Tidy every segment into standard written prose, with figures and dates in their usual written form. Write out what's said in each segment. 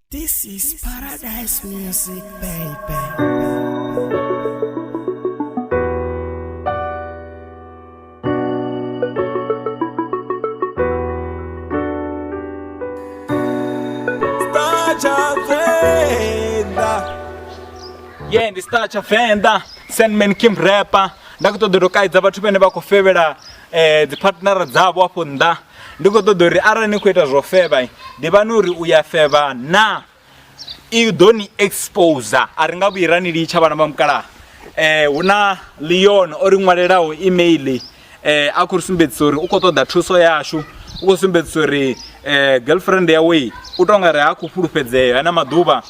This is Paradise Music, baby. Yeah, ndi Star Chavenda, Sandman Kim rapper. Ndakutodokaidza vathu vene vakufevera dzipartnera dzavo apo nda. Ndikutodori arani kuita zvofeva ndivani uri uyafeva na idoni exposer aringavuyirani licha vana vamukala una Leon ori ṅwalelaho email akurisumbedzisa uri ukotoda thuso yashu ukusumbedzisa uri girlfriend yawe utonga ri hakufulufhedzeyo ana maḓuvha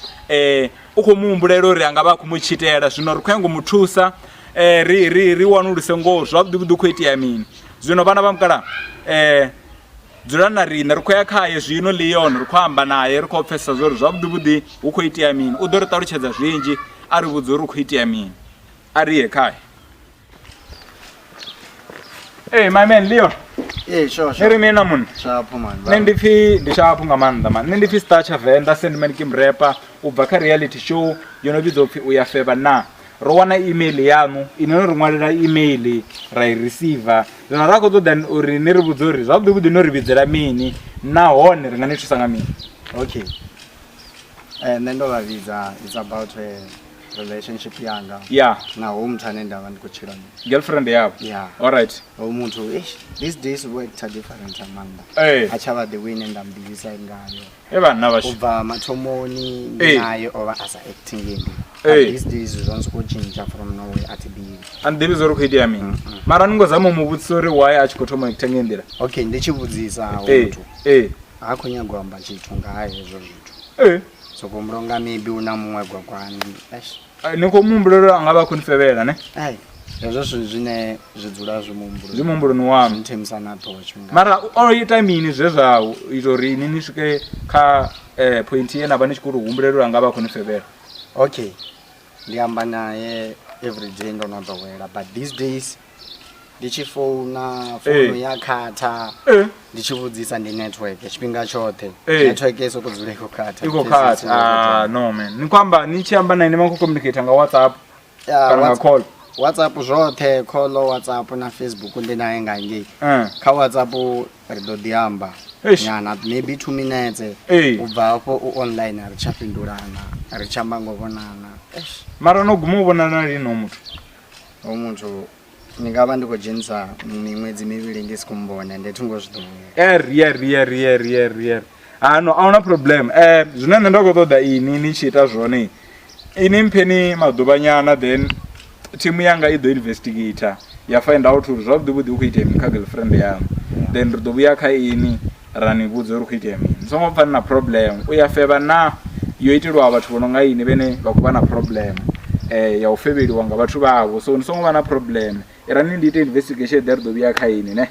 ukomuhumbulela uri anga vha kumuchitela zwino ri khou yango muthusa ri wanulise ngoho zwavhuḓi vhuḓi khou itea mini zwino vana vamukala dzulana rina ri khou ya khaye zwino Leon ri khou amba naye ri khou pfesesa zwori zwavhuḓi vhuḓi hu khou itea mini u ḓo ri ṱalutshedza zwinzhi a ri vhudza uri hu khou itea mini a ri ye khaye. Hey my man Leon. Sure. Ri mina munna. Sharp man. Nṋe ndi pfhi ndi sharp nga maanḓa man. Nṋe ndi pfhi Star Chavenda Sandman Kim rapper u bva kha reality show yo no vhidzwa upfhi uya feva na. Ro wana email yanu ine ri ṅwalela email ra I receiver zwino ra khou ṱoḓa uri ni ri vhudze uri zwavhuḓi vhuḓi no ri vhidzela mini nahone ri nga ni thusa nga mini. Okay. Nṋe ndo vha vhidza it's about a relationship yanga. Yeah. Na hoyu muthu ane ndavha ndi khou tshila naye. Girlfriend yabo. Yeah. All right. Hoyu muthu these days work are different amanda. A tsha vha the way nda mudivhisa ngayo. Vhana vhashu. U bva mathomoni naye o vha asa acting ngendi. These days zwi khou tshintsha from nowhere at being. And ḓivhi zwo ri khou itea mini mara ni ngo zama mu vhudzisa uri why a tshi khou thoma acting nga nḓila. Okay ndi tshi vhudzisa hoyu muthu. Ha khou nyaga u amba tshithu nga hezwo zwithu. So kumronga maybe una muṅwe gwagwani. Ni khou muhumbulela anga vha khou ni fevhela ne. Hezwo zwine zwi dzula zwi muhumbulo. Zwi muhumbuloni wanu. Nthemisa na ṱhoho tshifhinga. Mara o ita mini zwe zwa ita uri ni swike kha point ye na vha ni tshi khou humbulela anga vha khou ni fevhela. Okay. Ndi amba naye every day ndo no ḓowela but these days ndi tshi founa ya khatha ndi tshi vhudzisa ndi network tshifhinga tshoṱhe network eso ko dzule ko khatha iko khatha no man ni kwamba ni tshi amba naye ni vha khou communicate nga WhatsApp kana nga call WhatsApp zwoṱhe call WhatsApp na Facebook ndi naye nga ngei kha WhatsApp ri ḓo ḓi amba nyana maybe 2 minutes u bva afho u online ri tsha fhindulana ri tsha mbango vhonana mara no guma u vhonana lini o muthu ni nga vha ndi khou dzhenisa miṅwedzi mivhili ndi si kumbona ndi thungo zwi ḓowela rier no ahuna problem zwine nṋe nda khou ṱoḓa ini ni tshi ita zwone ini mpheni maḓuvha nyana then team yanga I ḓo investigator ya find out uri zwavhuḓi vhuḓi hu khou itea mini kha girlfriend yanu then ri ḓo vhuya kha ini ra ni vhudza uri hu khou itea mini ni songo pfa ni na problem u ya feva na yo itelwa vhathu vho no nga ini vhene vha khou vha na problem ya u fevheliwa nga vhathu vhavho so ni songo vha na problem irani ndi ite investigation there ḓo vhuya kha ini ne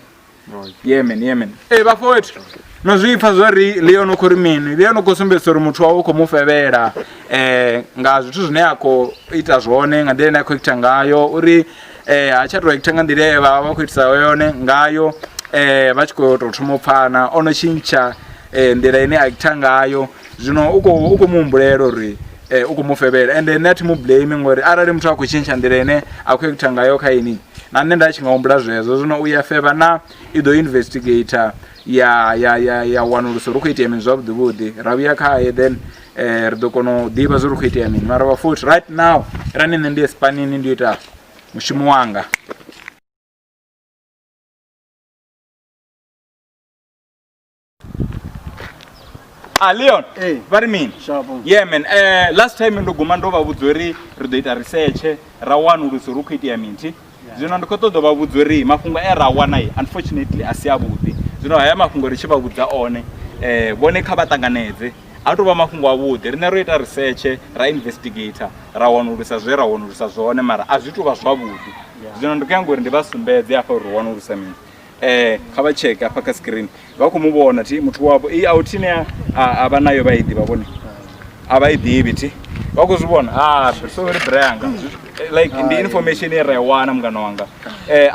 yemen vhafowethu no zwi pfa zwori Leon u khou ri mini Leon u khou sumbedzisa uri muthu wawe u khou mu fevhela nga zwithu zwine a khou ita zwone nga nḓila ine a khou ita ngayo uri ha tsha tou ita nga nḓila ye vha khou itisa yone ngayo vha tshi khou tou thoma u pfana ono tshintsha nḓila ine a ita ngayo zwino u khou muhumbulela uri u khou mu fevhela and nṋe a thi mu blame ngori arali muthu a khou tshintsha nḓila ine a khou ita ngayo kha ini na nṋe nda tshi nga humbula zwezwo zwino u ya feva na I ḓo investigator ya wanulusa uri u khou itea mini zwavhuḓi vhuḓi ra vhuya khaye then ri ḓo kona u ḓivha zwo ri khou itea mini mara vhafuthi right now irani nṋe ndi ye spanini ndi ita mushumo wanga. Leon, vari mini? Yeah man, last time ndo guma ndo vha vhudza uri ri ḓo ita research ra wanulusa uri u khou itea mini zwino ndi khou ṱoḓa vha vhudza uri mafhungo ra wana unfortunately a si avhuḓi zwino haya mafhungo ri tshi vha vhudza one vhone kha vha ṱanganedze a tou vha mafhungo avhuḓi riṋe ro ita research ra investigator ra wanulusa zwe ra wanulusa zwone mara a zwi tou vha zwavhuḓi zwino ndi khou yanga uri ndi vha sumbedze afha uri ri wanulusa mini kha vha check afha kha screen vha khou mu vhona thi muthu wavho i out ine a vha nayo vha i ḓivha vhone a vha i ḓivhi thi vha khou zwi vhona sorry branga like ndi information ye ra i wana mngana wanga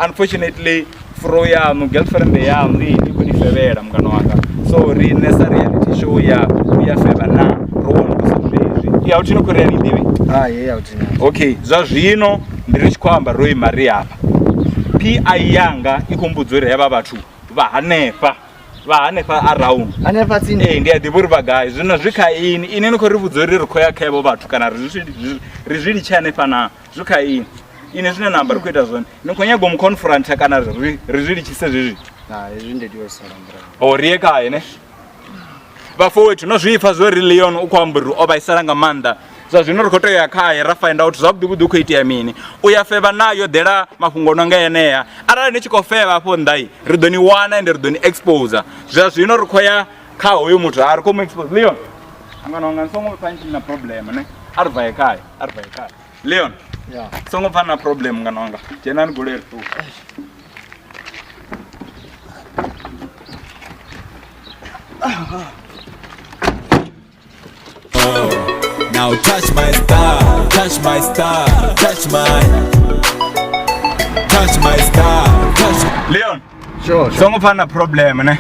unfortunately fro yanu girlfriend yanu i khou ni fevhela mngana wanga so ri nesa reality show ya feva na ro wanulusa zvezvi ya utino Korea ni divi ye autina okay zwa zvino ndiri chikwamba roi mari apa PI yanga ikombudzore yava vatu vahanefa around anefa tsini ndiya divuri vagai zvino zvikaini ini niko rivudzori rikoya kaivo vatu kana rizviri chanefa na zvikaini ine zvine namba rikuita zvone nikonyago muconfront kana rizviri chise zvezvi izvi ndediwesarambira orieka ine vafowe tinozvifa zvori Leon ukwamburi ovaisaranga manda zvazvino rikotoya kaya rafind out zvakudikudu kuitia mini uyafeva nayo dera mafungo nonga eneya arali nichikofeva apo ndai ridoni wana ende ridoni exposer zvazvino rikoya ka hoyo mutu ari komu expose Leon angana songo panchi na problem ne arva kaya Leon songo pana problem nganonga jenani guleri tu Now touch my star, touch my star, touch my star, touch. Leon, sure songo pana problem ne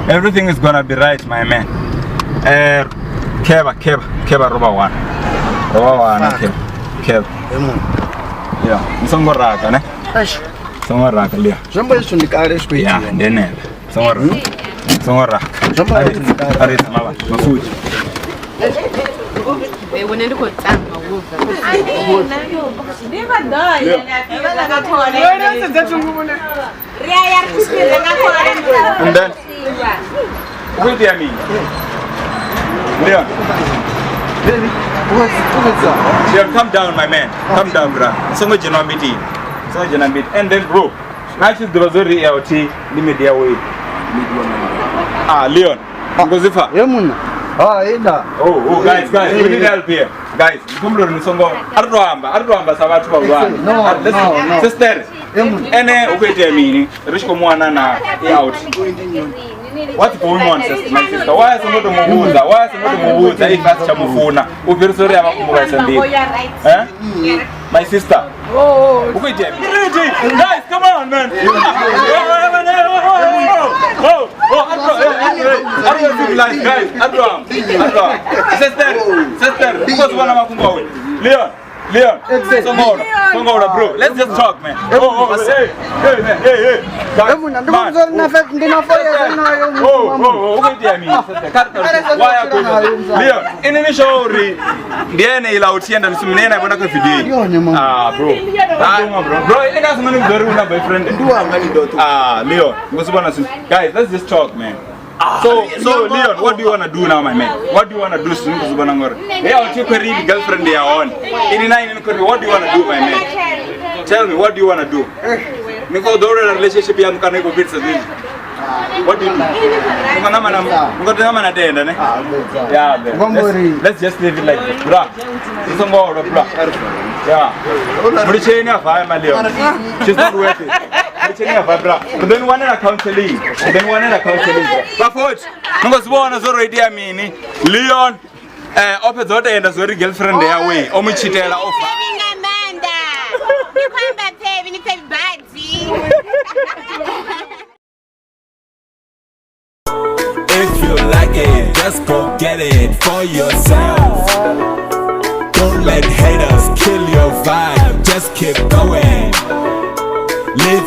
everything is gonna be right my man keba roba wana keba yeah songo raka ne songo raka Leon zvambo izvo ndikare zvikuiti yeah ndenela songo raka ari mama mafuji When I go down, and then wait a minute Leon Leon come down my man come down bro songo jina miti and then bro nachi divazori LT limedia way Leon ngozifa yemuna ida oh guys we need help here guys kumlo nisongo aritohamba savatu vawana sister ene ukuite mini rishko mwana na out what's going on sister my sister why songoto mubuza ifasi chamufuna uvirisori avakumbuka ndini my sister ukuite guys come on man guys sister because one of my Leon Songo bro let's just talk man hey Leon inini shauri ndiene ila utienda nisimnena bona kwa video bro ina simani mzuri una boyfriend Leon ngosibona guys let's just talk man So Leon, what do you want to do now, my man? What do you want to do? Hey, I'll take a real girlfriend they are on. What do you want to do, my man? Tell me, what do you want to do? Because the relationship you can go with what do you do? Let's just leave it like this. Yeah. She's not worth it. But then one in a counseling. But ngosibona zoro idea mini Leon opedzote enda zori girlfriend yawe omuchitela ofa Amanda. Nikwamba baby ni badi. If you like it, just go get it for yourself. Don't let haters kill your vibe. Just keep going. Live